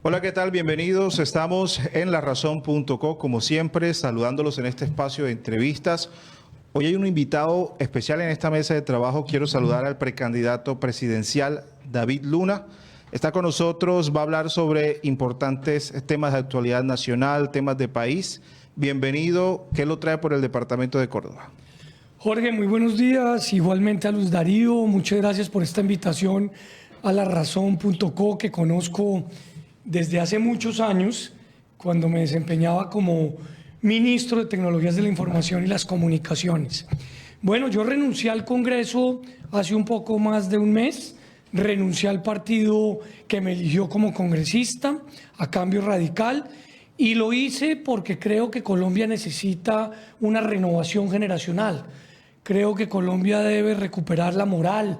Hola, ¿qué tal? Bienvenidos. Estamos en larazón.co, como siempre, saludándolos en este espacio de entrevistas. Hoy hay un invitado especial en esta mesa de trabajo. Quiero saludar al precandidato presidencial David Luna. Está con nosotros, va a hablar sobre importantes temas de actualidad nacional, temas de país. Bienvenido. ¿Qué lo trae por el departamento de Córdoba? Jorge, muy buenos días. Igualmente a Luz Darío, muchas gracias por esta invitación a larazón.co, que conozco desde hace muchos años, cuando me desempeñaba como ministro de Tecnologías de la Información y las Comunicaciones. Bueno, yo renuncié al Congreso hace un poco más de un mes, renuncié al partido que me eligió como congresista, a Cambio Radical, y lo hice porque creo que Colombia necesita una renovación generacional. Creo que Colombia debe recuperar la moral,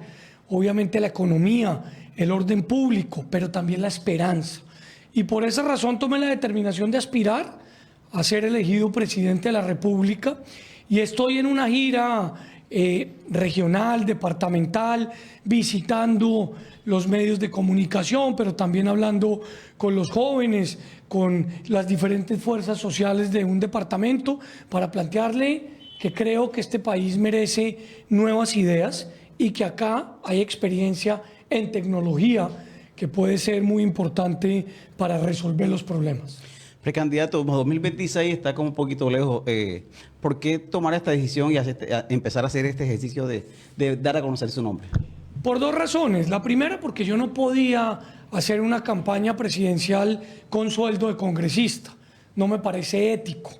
obviamente la economía, el orden público, pero también la esperanza. Y por esa razón tomé la determinación de aspirar a ser elegido presidente de la República, y estoy en una gira regional, departamental, visitando los medios de comunicación, pero también hablando con los jóvenes, con las diferentes fuerzas sociales de un departamento, para plantearle que creo que este país merece nuevas ideas y que acá hay experiencia en tecnología que puede ser muy importante para resolver los problemas. Precandidato, 2026 está como un poquito lejos. ¿Por qué tomar esta decisión y empezar a hacer este ejercicio de dar a conocer su nombre? Por dos razones. La primera, porque yo no podía hacer una campaña presidencial con sueldo de congresista. No me parece ético.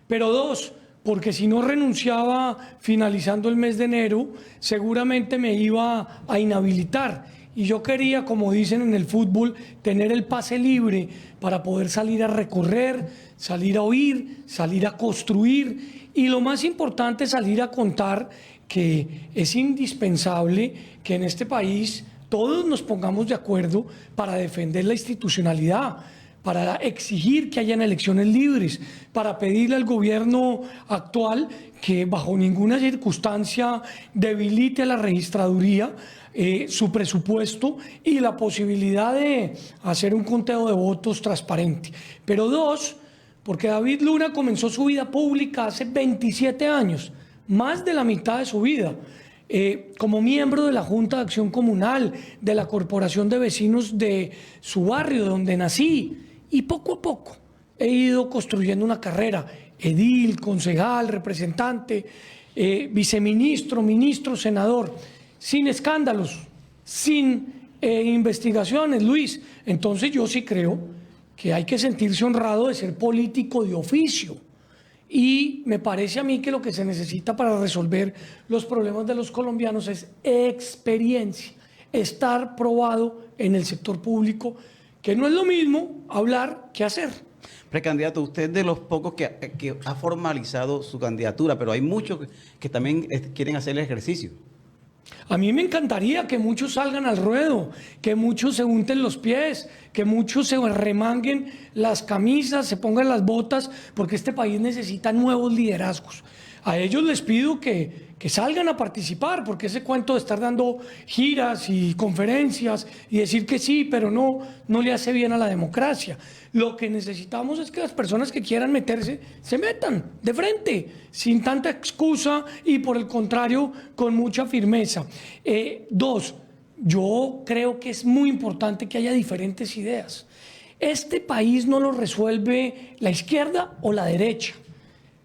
Pero dos, porque si no renunciaba finalizando el mes de enero, seguramente me iba a inhabilitar. Y yo quería, como dicen en el fútbol, tener el pase libre para poder salir a recorrer, salir a oír, salir a construir y, lo más importante, salir a contar que es indispensable que en este país todos nos pongamos de acuerdo para defender la institucionalidad, para exigir que hayan elecciones libres, para pedirle al gobierno actual que bajo ninguna circunstancia debilite a la registraduría, su presupuesto y la posibilidad de hacer un conteo de votos transparente. Pero dos, porque David Luna comenzó su vida pública hace 27 años, más de la mitad de su vida, como miembro de la Junta de Acción Comunal, de la Corporación de Vecinos de su barrio, donde nací, y poco a poco he ido construyendo una carrera: edil, concejal, representante, viceministro, ministro, senador, sin escándalos, sin investigaciones, Luis. Entonces yo sí creo que hay que sentirse honrado de ser político de oficio. Y me parece a mí que lo que se necesita para resolver los problemas de los colombianos es experiencia, estar probado en el sector público, que no es lo mismo hablar que hacer. Precandidato, usted es de los pocos que ha formalizado su candidatura, pero hay muchos que también quieren hacer el ejercicio. A mí me encantaría que muchos salgan al ruedo, que muchos se unten los pies, que muchos se remanguen las camisas, se pongan las botas, porque este país necesita nuevos liderazgos. A ellos les pido que salgan a participar, porque ese cuento de estar dando giras y conferencias y decir que sí, pero no le hace bien a la democracia. Lo que necesitamos es que las personas que quieran meterse, se metan de frente, sin tanta excusa y, por el contrario, con mucha firmeza. Dos, yo creo que es muy importante que haya diferentes ideas. Este país no lo resuelve la izquierda o la derecha.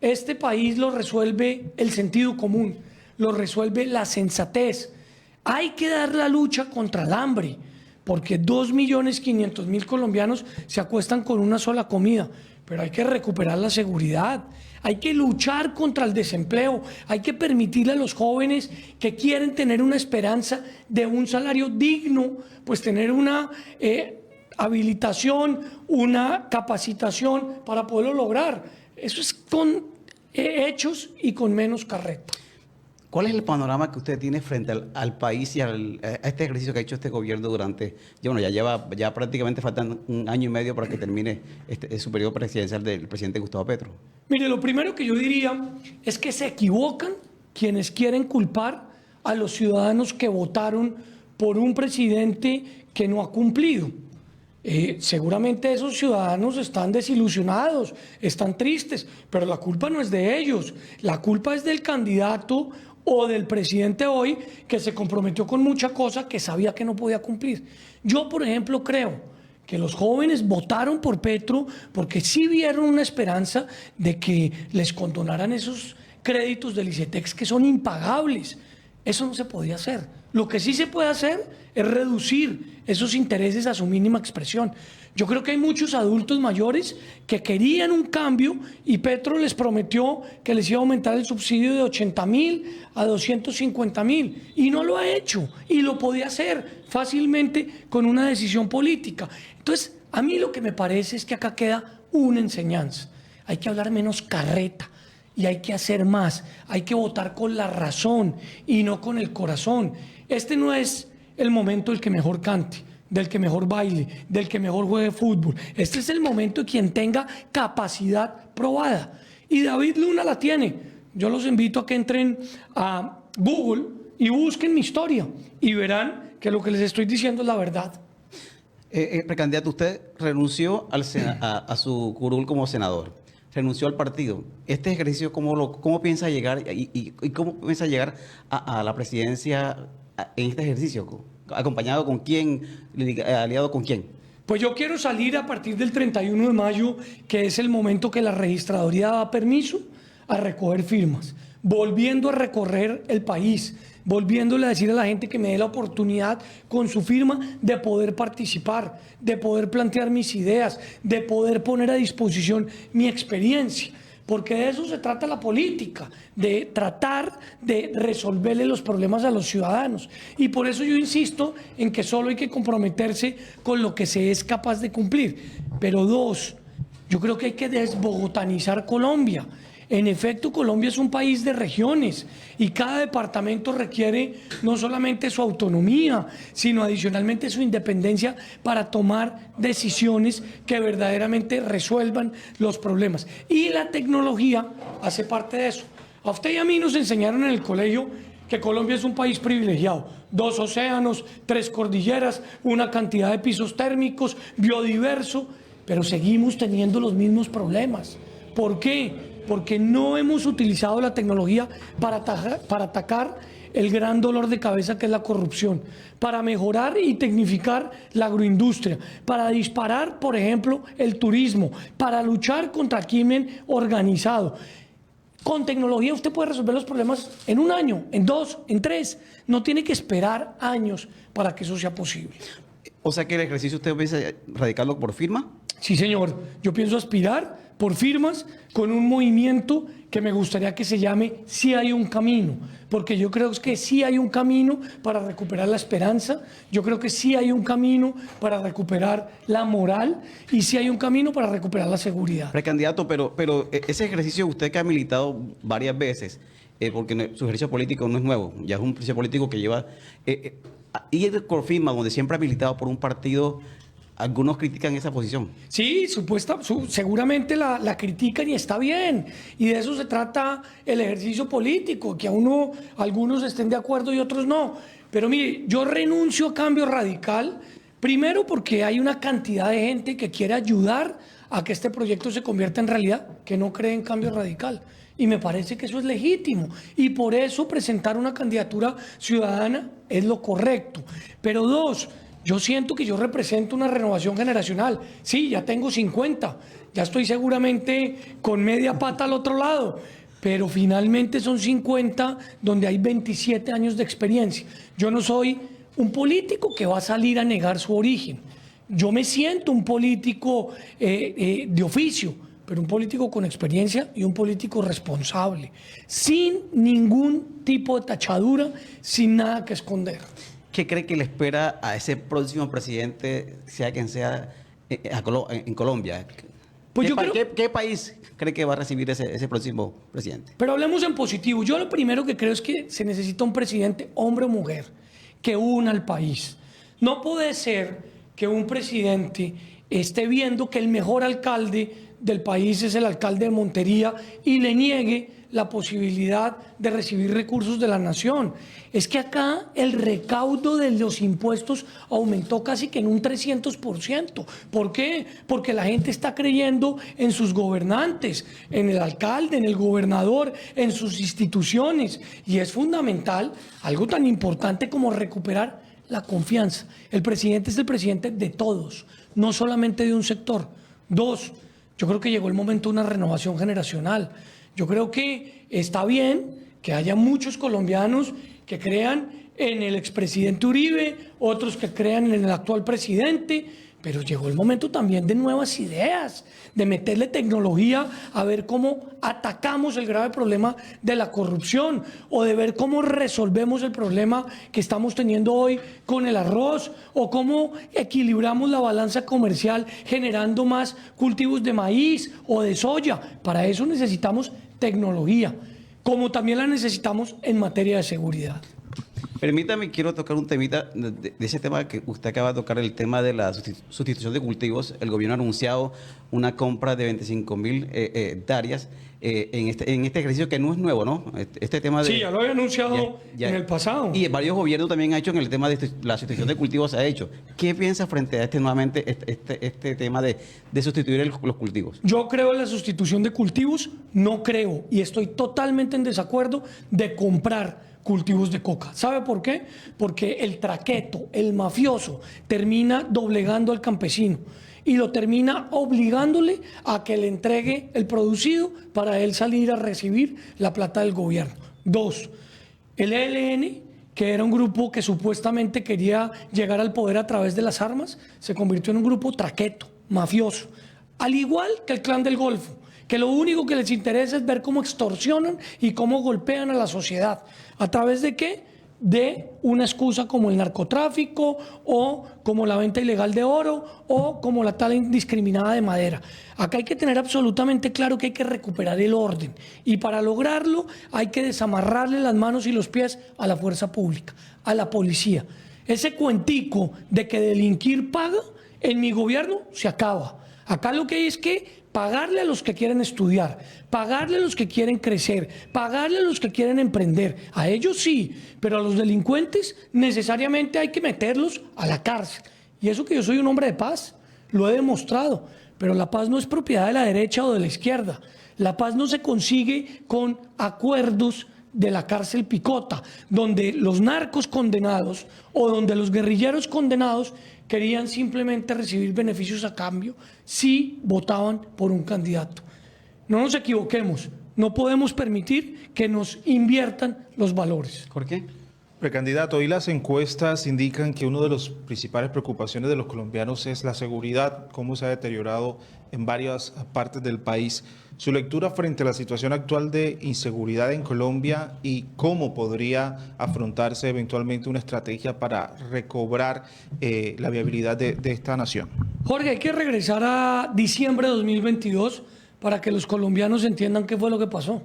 Este país lo resuelve el sentido común, lo resuelve la sensatez. Hay que dar la lucha contra el hambre, porque 2.500.000 colombianos se acuestan con una sola comida, pero hay que recuperar la seguridad, hay que luchar contra el desempleo, hay que permitirle a los jóvenes que quieren tener una esperanza de un salario digno, pues tener una habilitación, una capacitación para poderlo lograr. Eso es con hechos y con menos carreta. ¿Cuál es el panorama que usted tiene frente al país y a este ejercicio que ha hecho este gobierno durante, ya prácticamente faltan un año y medio para que termine su periodo presidencial del presidente Gustavo Petro? Mire, lo primero que yo diría es que se equivocan quienes quieren culpar a los ciudadanos que votaron por un presidente que no ha cumplido. Seguramente esos ciudadanos están desilusionados, están tristes, pero la culpa no es de ellos, la culpa es del candidato o del presidente hoy que se comprometió con mucha cosa que sabía que no podía cumplir. Yo, por ejemplo, creo que los jóvenes votaron por Petro porque sí vieron una esperanza de que les condonaran esos créditos del ICETEX que son impagables. Eso no se podía hacer. Lo que sí se puede hacer es reducir esos intereses a su mínima expresión. Yo creo que hay muchos adultos mayores que querían un cambio y Petro les prometió que les iba a aumentar el subsidio de 80.000 a 250.000 y no lo ha hecho y lo podía hacer fácilmente con una decisión política. Entonces, a mí lo que me parece es que acá queda una enseñanza. Hay que hablar menos carreta. Y hay que hacer más, hay que votar con la razón y no con el corazón. Este no es el momento del que mejor cante, del que mejor baile, del que mejor juegue fútbol. Este es el momento de quien tenga capacidad probada. Y David Luna la tiene. Yo los invito a que entren a Google y busquen mi historia y verán que lo que les estoy diciendo es la verdad. Precandidato, usted renunció a su curul como senador. Renunció al partido. Este ejercicio, ¿cómo piensa llegar y cómo piensa llegar a la presidencia en este ejercicio? ¿Acompañado con quién? ¿Aliado con quién? Pues yo quiero salir a partir del 31 de mayo, que es el momento que la registraduría da permiso a recoger firmas, volviendo a recorrer el país, volviéndole a decir a la gente que me dé la oportunidad con su firma de poder participar, de poder plantear mis ideas, de poder poner a disposición mi experiencia. Porque de eso se trata la política, de tratar de resolverle los problemas a los ciudadanos. Y por eso yo insisto en que solo hay que comprometerse con lo que se es capaz de cumplir. Pero dos, yo creo que hay que desbogotanizar Colombia. En efecto, Colombia es un país de regiones y cada departamento requiere no solamente su autonomía, sino adicionalmente su independencia para tomar decisiones que verdaderamente resuelvan los problemas. Y la tecnología hace parte de eso. A usted y a mí nos enseñaron en el colegio que Colombia es un país privilegiado. 2 océanos, 3 cordilleras, una cantidad de pisos térmicos, biodiverso, pero seguimos teniendo los mismos problemas. ¿Por qué? Porque no hemos utilizado la tecnología para atacar el gran dolor de cabeza que es la corrupción, para mejorar y tecnificar la agroindustria, para disparar, por ejemplo, el turismo, para luchar contra el crimen organizado. Con tecnología usted puede resolver los problemas en 1 año, en 2, en 3. No tiene que esperar años para que eso sea posible. O sea que el ejercicio usted piensa radicarlo por firma. Sí, señor. Yo pienso aspirar por firmas con un movimiento que me gustaría que se llame Sí hay un camino, porque yo creo que sí hay un camino para recuperar la esperanza, yo creo que sí hay un camino para recuperar la moral y sí hay un camino para recuperar la seguridad. Precandidato, pero ese ejercicio usted que ha militado varias veces, porque su ejercicio político no es nuevo, ya es un ejercicio político que lleva... y el Corfirma, donde siempre ha militado por un partido... Algunos critican esa posición. Sí, seguramente la critican y está bien. Y de eso se trata el ejercicio político, que algunos estén de acuerdo y otros no. Pero mire, yo renuncio a Cambio Radical, primero porque hay una cantidad de gente que quiere ayudar a que este proyecto se convierta en realidad, que no cree en Cambio Radical. Y me parece que eso es legítimo. Y por eso presentar una candidatura ciudadana es lo correcto. Pero dos, yo siento que yo represento una renovación generacional. Sí, ya tengo 50, ya estoy seguramente con media pata al otro lado, pero finalmente son 50 donde hay 27 años de experiencia. Yo no soy un político que va a salir a negar su origen. Yo me siento un político de oficio, pero un político con experiencia y un político responsable, sin ningún tipo de tachadura, sin nada que esconder. ¿Qué cree que le espera a ese próximo presidente, sea quien sea, en Colombia? Pues ¿Qué país cree que va a recibir ese próximo presidente? Pero hablemos en positivo. Yo lo primero que creo es que se necesita un presidente, hombre o mujer, que una al país. No puede ser que un presidente esté viendo que el mejor alcalde del país es el alcalde de Montería y le niegue la posibilidad de recibir recursos de la nación. Es que acá el recaudo de los impuestos aumentó casi que en un 300%. ¿Por qué? Porque la gente está creyendo en sus gobernantes, en el alcalde, en el gobernador, en sus instituciones. Y es fundamental algo tan importante como recuperar la confianza. El presidente es el presidente de todos, no solamente de un sector. Dos, yo creo que llegó el momento de una renovación generacional. Yo creo que está bien que haya muchos colombianos que crean en el expresidente Uribe, otros que crean en el actual presidente, pero llegó el momento también de nuevas ideas, de meterle tecnología a ver cómo atacamos el grave problema de la corrupción o de ver cómo resolvemos el problema que estamos teniendo hoy con el arroz o cómo equilibramos la balanza comercial generando más cultivos de maíz o de soya. Para eso necesitamos tecnología, como también la necesitamos en materia de seguridad. Permítame, quiero tocar un temita de ese tema que usted acaba de tocar, el tema de la sustitución de cultivos. El gobierno ha anunciado una compra de 25.000 hectáreas en este ejercicio que no es nuevo, ¿no? Este tema de... Sí, ya lo había anunciado en el pasado. Y varios gobiernos también han hecho en el tema de la sustitución de cultivos, se ha hecho. ¿Qué piensa frente a nuevamente este tema de sustituir los cultivos? Yo creo en la sustitución de cultivos, no creo y estoy totalmente en desacuerdo de comprar cultivos de coca. ¿Sabe por qué? Porque el traqueto, el mafioso, termina doblegando al campesino y lo termina obligándole a que le entregue el producido para él salir a recibir la plata del gobierno. Dos, el ELN, que era un grupo que supuestamente quería llegar al poder a través de las armas, se convirtió en un grupo traqueto, mafioso, al igual que el Clan del Golfo, que lo único que les interesa es ver cómo extorsionan y cómo golpean a la sociedad. ¿A través de qué? De una excusa como el narcotráfico o como la venta ilegal de oro o como la tala indiscriminada de madera. Acá hay que tener absolutamente claro que hay que recuperar el orden y para lograrlo hay que desamarrarle las manos y los pies a la fuerza pública, a la policía. Ese cuentico de que delinquir paga, en mi gobierno se acaba. Acá lo que hay es que pagarle a los que quieren estudiar, pagarle a los que quieren crecer, pagarle a los que quieren emprender. A ellos sí, pero a los delincuentes necesariamente hay que meterlos a la cárcel. Y eso que yo soy un hombre de paz, lo he demostrado. Pero la paz no es propiedad de la derecha o de la izquierda. La paz no se consigue con acuerdos de la cárcel picota, donde los narcos condenados o donde los guerrilleros condenados querían simplemente recibir beneficios a cambio si votaban por un candidato. No nos equivoquemos, no podemos permitir que nos inviertan los valores. ¿Por qué? Precandidato, hoy las encuestas indican que una de las principales preocupaciones de los colombianos es la seguridad, cómo se ha deteriorado en varias partes del país. Su lectura frente a la situación actual de inseguridad en Colombia y cómo podría afrontarse eventualmente una estrategia para recobrar la viabilidad de esta nación. Jorge, hay que regresar a diciembre de 2022 para que los colombianos entiendan qué fue lo que pasó.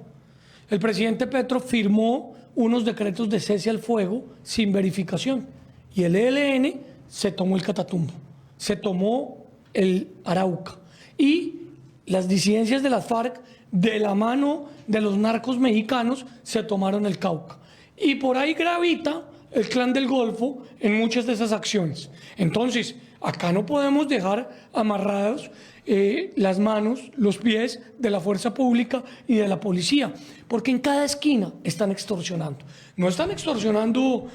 El presidente Petro firmó unos decretos de cese al fuego sin verificación y el ELN se tomó el Catatumbo, se tomó el Arauca y las disidencias de las FARC de la mano de los narcos mexicanos se tomaron el Cauca y por ahí gravita el Clan del Golfo en muchas de esas acciones. Entonces, acá no podemos dejar amarrados las manos, los pies de la fuerza pública y de la policía, porque en cada esquina están extorsionando. No están extorsionando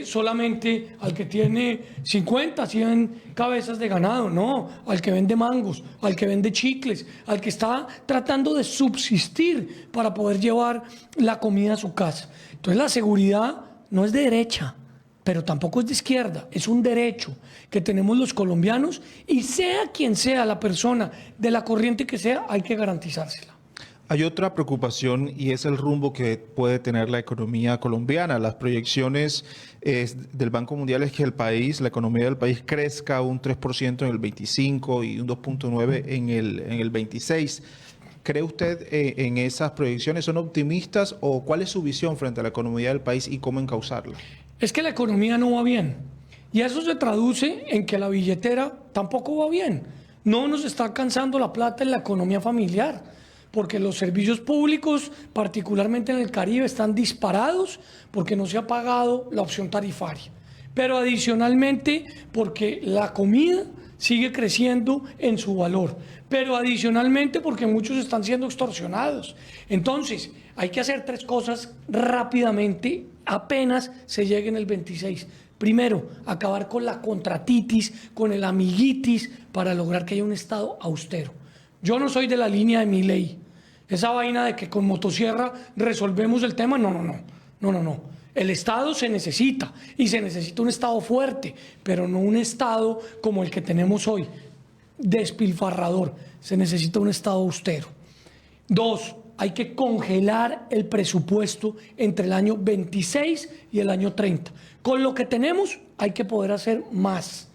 solamente al que tiene 50, 100 cabezas de ganado, no, al que vende mangos, al que vende chicles, al que está tratando de subsistir para poder llevar la comida a su casa. Entonces la seguridad no es de derecha, pero tampoco es de izquierda, es un derecho que tenemos los colombianos y sea quien sea la persona de la corriente que sea, hay que garantizársela. Hay otra preocupación y es el rumbo que puede tener la economía colombiana. Las proyecciones del Banco Mundial es que la economía del país crezca un 3% en el 25 y un 2.9% en el 26. ¿Cree usted en esas proyecciones? ¿Son optimistas o cuál es su visión frente a la economía del país y cómo encauzarla? Es que la economía no va bien y eso se traduce en que la billetera tampoco va bien. No nos está alcanzando la plata en la economía familiar. porque los servicios públicos, particularmente en el Caribe, están disparados porque no se ha pagado la opción tarifaria. Pero adicionalmente porque la comida sigue creciendo en su valor, pero adicionalmente porque muchos están siendo extorsionados. Entonces, hay que hacer 3 cosas rápidamente, apenas se llegue en el 26. Primero, acabar con la contratitis, con el amiguitis, para lograr que haya un Estado austero. Yo no soy de la línea de Milei. Esa vaina de que con motosierra resolvemos el tema, no. El Estado se necesita, y se necesita un Estado fuerte, pero no un Estado como el que tenemos hoy, despilfarrador. Se necesita un Estado austero. 2, hay que congelar el presupuesto entre el año 26 y el año 30. Con lo que tenemos hay que poder hacer más.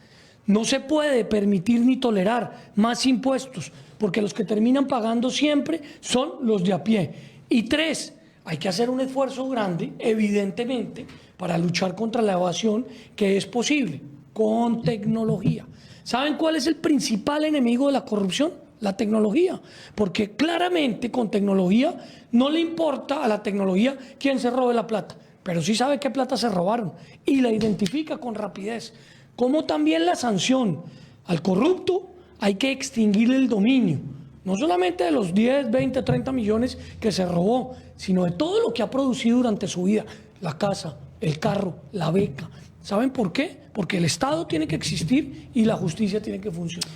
No se puede permitir ni tolerar más impuestos, porque los que terminan pagando siempre son los de a pie. Y 3, hay que hacer un esfuerzo grande, evidentemente, para luchar contra la evasión, que es posible, con tecnología. ¿Saben cuál es el principal enemigo de la corrupción? La tecnología. Porque claramente con tecnología no le importa a la tecnología quién se robe la plata, pero sí sabe qué plata se robaron y la identifica con rapidez. Como también la sanción al corrupto, hay que extinguir el dominio. No solamente de los 10, 20, 30 millones que se robó, sino de todo lo que ha producido durante su vida. La casa, el carro, la beca. ¿Saben por qué? Porque el Estado tiene que existir y la justicia tiene que funcionar.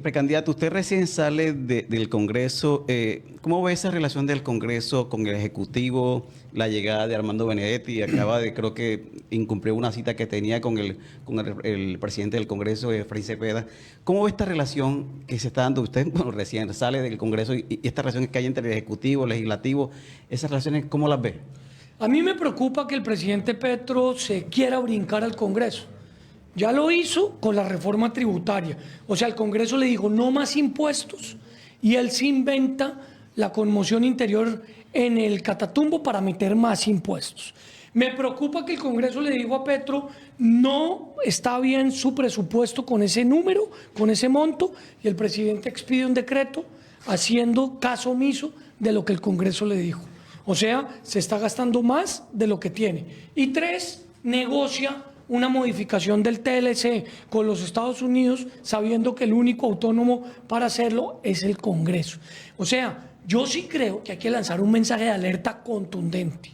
Precandidato, usted recién sale del Congreso. ¿Cómo ve esa relación del Congreso con el Ejecutivo? La llegada de Armando Benedetti, acaba de, creo que incumplió una cita que tenía con el presidente del Congreso, Fray Cepeda. ¿Cómo ve esta relación que se está dando? Usted, bueno, recién sale del Congreso y esta relación que hay entre el Ejecutivo, el Legislativo, esas relaciones, ¿cómo las ve? A mí me preocupa que el presidente Petro se quiera brincar al Congreso. Ya lo hizo con la reforma tributaria. O sea, el Congreso le dijo no más impuestos y él se inventa la conmoción interior en el Catatumbo para meter más impuestos. Me preocupa que el Congreso le dijo a Petro no está bien su presupuesto con ese número, con ese monto, y el presidente expide un decreto haciendo caso omiso de lo que el Congreso le dijo. O sea, se está gastando más de lo que tiene. Y 3, negocia una modificación del TLC con los Estados Unidos, sabiendo que el único autónomo para hacerlo es el Congreso. O sea, yo sí creo que hay que lanzar un mensaje de alerta contundente.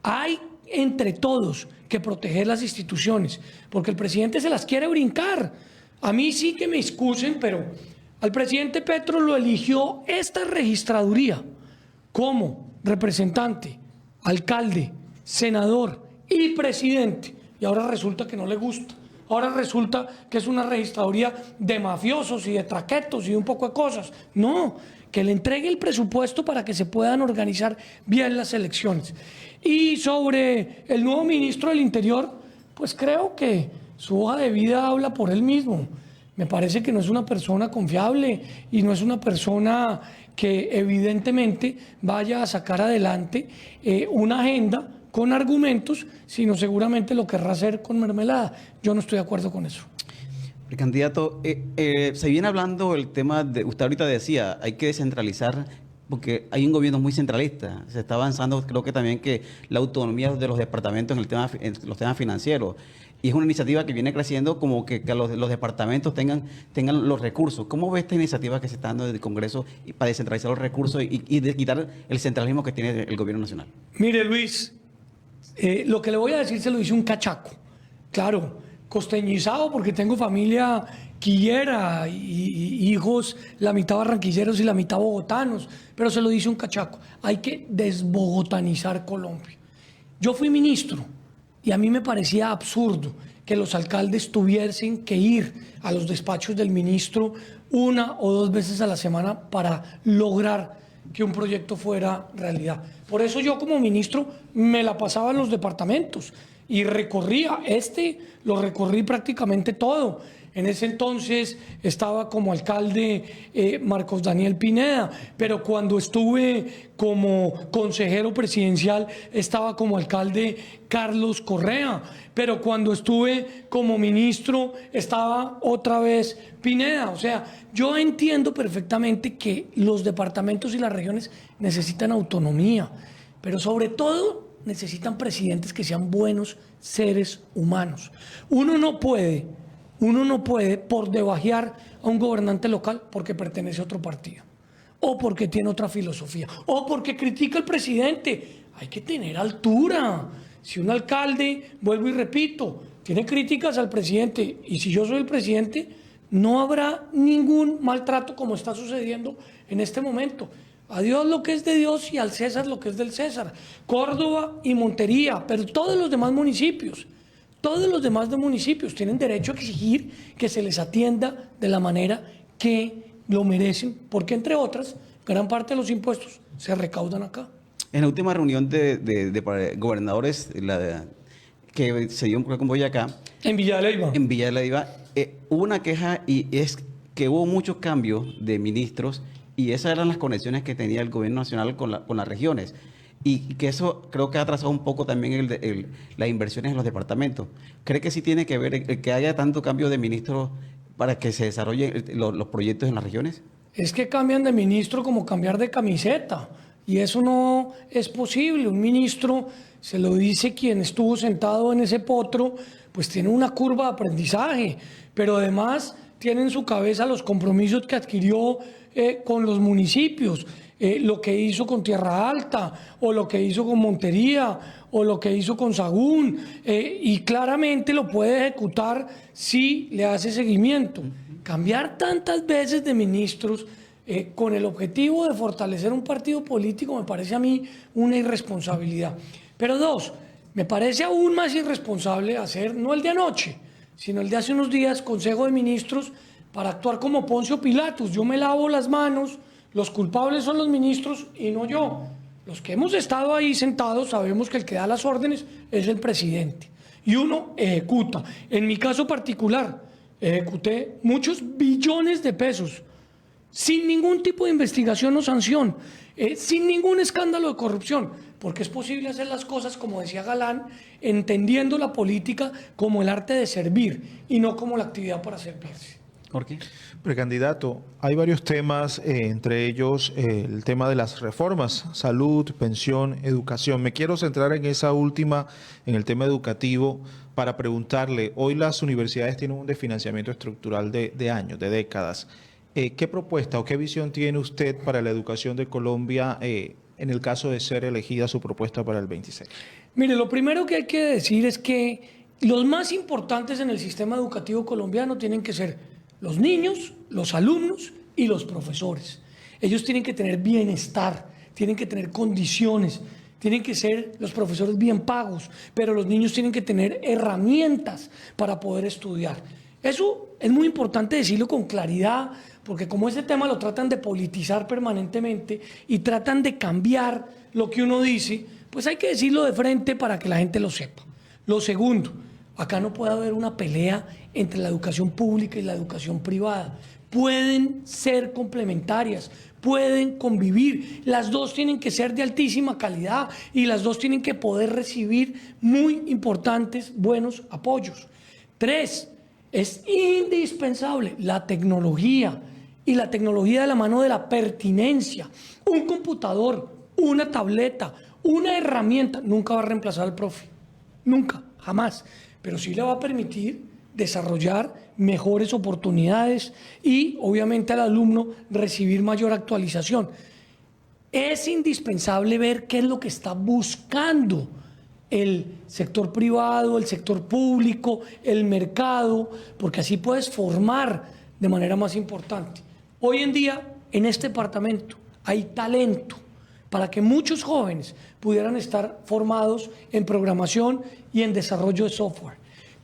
Hay entre todos que proteger las instituciones, porque el presidente se las quiere brincar. A mí sí que me excusen, pero al presidente Petro lo eligió esta registraduría como representante, alcalde, senador y presidente. Y ahora resulta que no le gusta. Ahora resulta que es una registraduría de mafiosos y de traquetos y de un poco de cosas. No, que le entregue el presupuesto para que se puedan organizar bien las elecciones. Y sobre el nuevo ministro del Interior, pues creo que su hoja de vida habla por él mismo. Me parece que no es una persona confiable y no es una persona que evidentemente vaya a sacar adelante una agenda con argumentos, sino seguramente lo querrá hacer con mermelada. Yo no estoy de acuerdo con eso. Candidato, se viene hablando el tema de, usted ahorita decía, hay que descentralizar porque hay un gobierno muy centralista. Se está avanzando, creo que también que la autonomía de los departamentos en los temas financieros. Y es una iniciativa que viene creciendo como que los departamentos tengan los recursos. ¿Cómo ve esta iniciativa que se está dando desde el Congreso para descentralizar los recursos y de quitar el centralismo que tiene el gobierno nacional? Mire, Luis, lo que le voy a decir se lo dice un cachaco. Claro, costeñizado porque tengo familia quillera y hijos, la mitad barranquilleros y la mitad bogotanos, pero se lo dice un cachaco. Hay que desbogotanizar Colombia. Yo fui ministro y a mí me parecía absurdo que los alcaldes tuviesen que ir a los despachos del ministro 1 o 2 veces a la semana para lograr que un proyecto fuera realidad. Por eso yo como ministro me la pasaba en los departamentos y recorría, lo recorrí prácticamente todo. En ese entonces estaba como alcalde Marcos Daniel Pineda, pero cuando estuve como consejero presidencial estaba como alcalde Carlos Correa, pero cuando estuve como ministro estaba otra vez Pineda. O sea, yo entiendo perfectamente que los departamentos y las regiones necesitan autonomía, pero sobre todo necesitan presidentes que sean buenos seres humanos. Uno no puede por debajear a un gobernante local porque pertenece a otro partido, o porque tiene otra filosofía, o porque critica al presidente. Hay que tener altura. Si un alcalde, vuelvo y repito, tiene críticas al presidente, y si yo soy el presidente, no habrá ningún maltrato como está sucediendo en este momento. A Dios lo que es de Dios y al César lo que es del César. Córdoba y Montería, pero todos los demás municipios tienen derecho a exigir que se les atienda de la manera que lo merecen, porque entre otras, gran parte de los impuestos se recaudan acá. En la última reunión de gobernadores que se dio en Boyacá, En Villa de Leyva, hubo una queja, y es que hubo muchos cambios de ministros, y esas eran las conexiones que tenía el gobierno nacional con las regiones. Y que eso creo que ha atrasado un poco también las inversiones en los departamentos. ¿Cree que sí tiene que ver el que haya tanto cambio de ministros para que se desarrollen los proyectos en las regiones? Es que cambian de ministro como cambiar de camiseta, y eso no es posible. Un ministro, se lo dice quien estuvo sentado en ese potro, pues tiene una curva de aprendizaje, pero además tiene en su cabeza los compromisos que adquirió con los municipios, lo que hizo con Tierra Alta, o lo que hizo con Montería, o lo que hizo con Sagún, y claramente lo puede ejecutar si le hace seguimiento. Cambiar tantas veces de ministros con el objetivo de fortalecer un partido político me parece a mí una irresponsabilidad. Pero dos, me parece aún más irresponsable hacer, no el de anoche, sino el de hace unos días, Consejo de Ministros, para actuar como Poncio Pilatos. Yo me lavo las manos, los culpables son los ministros y no yo. Los que hemos estado ahí sentados sabemos que el que da las órdenes es el presidente, y uno ejecuta. En mi caso particular, ejecuté muchos billones de pesos sin ningún tipo de investigación o sanción, sin ningún escándalo de corrupción, porque es posible hacer las cosas, como decía Galán, entendiendo la política como el arte de servir y no como la actividad para servirse. ¿Por qué? Precandidato, hay varios temas, entre ellos el tema de las reformas, salud, pensión, educación. Me quiero centrar en esa última, en el tema educativo, para preguntarle, hoy las universidades tienen un desfinanciamiento estructural de años, de décadas. ¿Qué propuesta o qué visión tiene usted para la educación de Colombia en el caso de ser elegida su propuesta para el 26? Mire, lo primero que hay que decir es que los más importantes en el sistema educativo colombiano tienen que ser los niños, los alumnos y los profesores. Ellos tienen que tener bienestar, tienen que tener condiciones, tienen que ser los profesores bien pagos, pero los niños tienen que tener herramientas para poder estudiar. Eso es muy importante decirlo con claridad, porque como este tema lo tratan de politizar permanentemente y tratan de cambiar lo que uno dice, pues hay que decirlo de frente para que la gente lo sepa. Lo segundo, acá no puede haber una pelea entre la educación pública y la educación privada. Pueden ser complementarias, pueden convivir. Las dos tienen que ser de altísima calidad y las dos tienen que poder recibir muy importantes, buenos apoyos. 3, es indispensable la tecnología, y la tecnología de la mano de la pertinencia. Un computador, una tableta, una herramienta nunca va a reemplazar al profe. Nunca, jamás. Pero sí le va a permitir desarrollar mejores oportunidades y obviamente al alumno recibir mayor actualización. Es indispensable ver qué es lo que está buscando el sector privado, el sector público, el mercado, porque así puedes formar de manera más importante. Hoy en día, en este departamento, hay talento para que muchos jóvenes pudieran estar formados en programación y en desarrollo de software,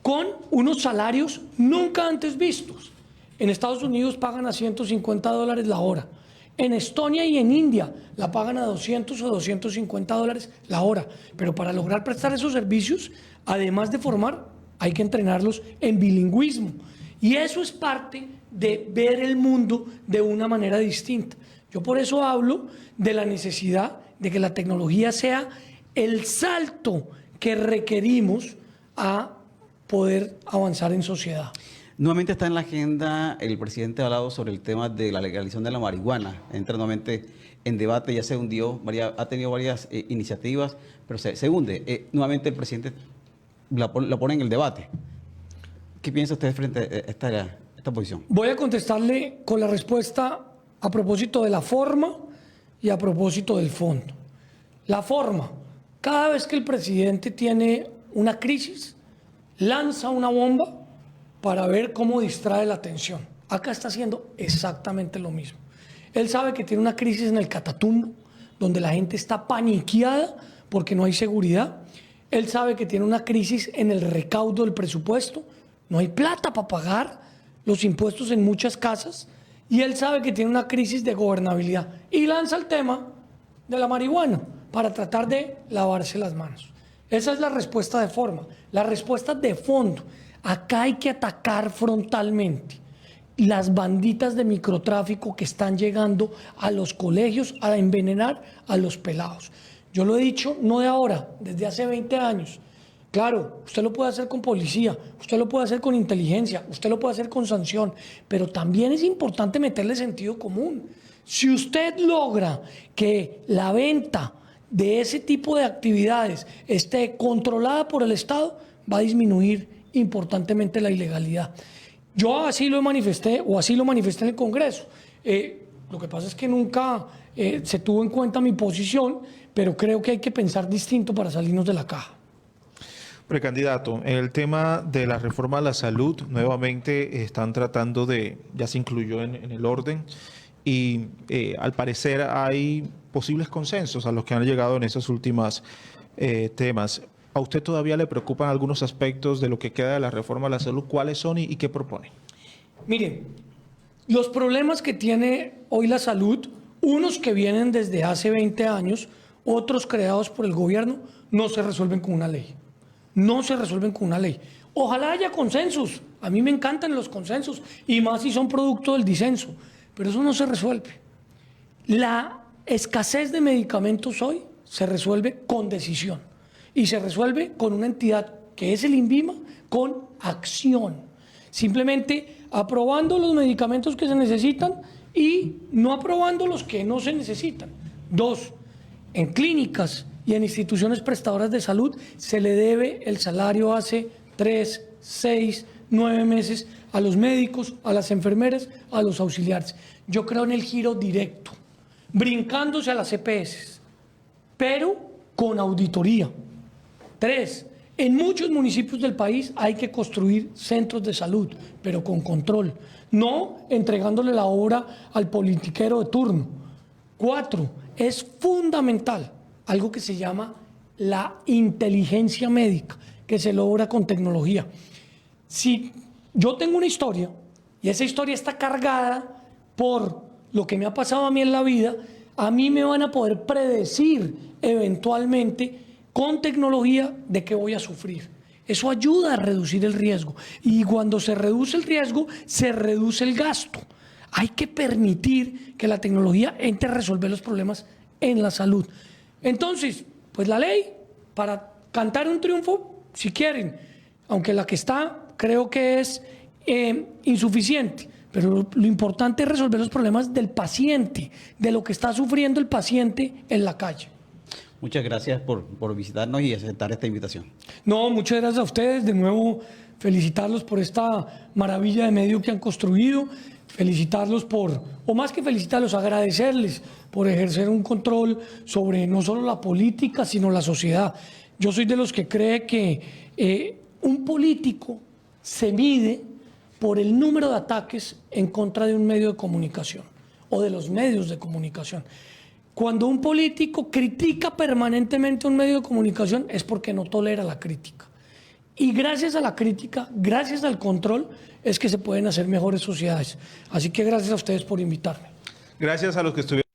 con unos salarios nunca antes vistos. En Estados Unidos pagan a $150 la hora. En Estonia y en India la pagan a $200 o $250 la hora. Pero para lograr prestar esos servicios, además de formar, hay que entrenarlos en bilingüismo. Y eso es parte de ver el mundo de una manera distinta. Yo por eso hablo de la necesidad de que la tecnología sea el salto que requerimos a poder avanzar en sociedad. Nuevamente está en la agenda, el presidente ha hablado sobre el tema de la legalización de la marihuana. Entra nuevamente en debate, ya se hundió, ha tenido varias iniciativas, pero se hunde. Nuevamente el presidente la pone en el debate. ¿Qué piensa usted frente a esta posición? Voy a contestarle con la respuesta a propósito de la forma y a propósito del fondo. La forma, cada vez que el presidente tiene una crisis, lanza una bomba para ver cómo distrae la atención. Acá está haciendo exactamente lo mismo. Él sabe que tiene una crisis en el Catatumbo, donde la gente está paniqueada porque no hay seguridad. Él sabe que tiene una crisis en el recaudo del presupuesto, no hay plata para pagar los impuestos en muchas casas, y él sabe que tiene una crisis de gobernabilidad y lanza el tema de la marihuana para tratar de lavarse las manos. Esa es la respuesta de forma. La respuesta de fondo, acá hay que atacar frontalmente las banditas de microtráfico que están llegando a los colegios a envenenar a los pelados. Yo lo he dicho no de ahora, desde hace 20 años. Claro, usted lo puede hacer con policía, usted lo puede hacer con inteligencia, usted lo puede hacer con sanción, pero también es importante meterle sentido común. Si usted logra que la venta de ese tipo de actividades esté controlada por el Estado, va a disminuir importantemente la ilegalidad. Yo así lo manifesté en el Congreso. Lo que pasa es que nunca se tuvo en cuenta mi posición, pero creo que hay que pensar distinto para salirnos de la caja. Precandidato, en el tema de la reforma a la salud, nuevamente están tratando ya se incluyó en el orden y al parecer hay posibles consensos a los que han llegado en esos últimos temas. ¿A usted todavía le preocupan algunos aspectos de lo que queda de la reforma a la salud? ¿Cuáles son y qué propone? Miren, los problemas que tiene hoy la salud, unos que vienen desde hace 20 años, otros creados por el gobierno, no se resuelven con una ley. No se resuelven con una ley. Ojalá haya consensos. A mí me encantan los consensos, y más si son producto del disenso, pero eso no se resuelve. La escasez de medicamentos hoy se resuelve con decisión. Y se resuelve con una entidad que es el INVIMA, con acción. Simplemente aprobando los medicamentos que se necesitan y no aprobando los que no se necesitan. 2, en clínicas y en instituciones prestadoras de salud se le debe el salario hace 3, 6, 9 meses a los médicos, a las enfermeras, a los auxiliares. Yo creo en el giro directo, brincándose a las EPS, pero con auditoría. 3, en muchos municipios del país hay que construir centros de salud, pero con control, no entregándole la obra al politiquero de turno. 4, es fundamental algo que se llama la inteligencia médica, que se logra con tecnología. Si yo tengo una historia y esa historia está cargada por lo que me ha pasado a mí en la vida, a mí me van a poder predecir eventualmente con tecnología de qué voy a sufrir. Eso ayuda a reducir el riesgo. Y cuando se reduce el riesgo, se reduce el gasto. Hay que permitir que la tecnología entre a resolver los problemas en la salud. Entonces, pues la ley, para cantar un triunfo, si quieren, aunque la que está creo que es insuficiente, pero lo importante es resolver los problemas del paciente, de lo que está sufriendo el paciente en la calle. Muchas gracias por visitarnos y aceptar esta invitación. No, muchas gracias a ustedes. De nuevo, felicitarlos por esta maravilla de medio que han construido. Felicitarlos o más que felicitarlos, agradecerles por ejercer un control sobre no solo la política, sino la sociedad. Yo soy de los que cree que un político se mide por el número de ataques en contra de un medio de comunicación o de los medios de comunicación. Cuando un político critica permanentemente un medio de comunicación es porque no tolera la crítica. Y gracias a la crítica, gracias al control, es que se pueden hacer mejores sociedades. Así que gracias a ustedes por invitarme. Gracias a los que estuvieron.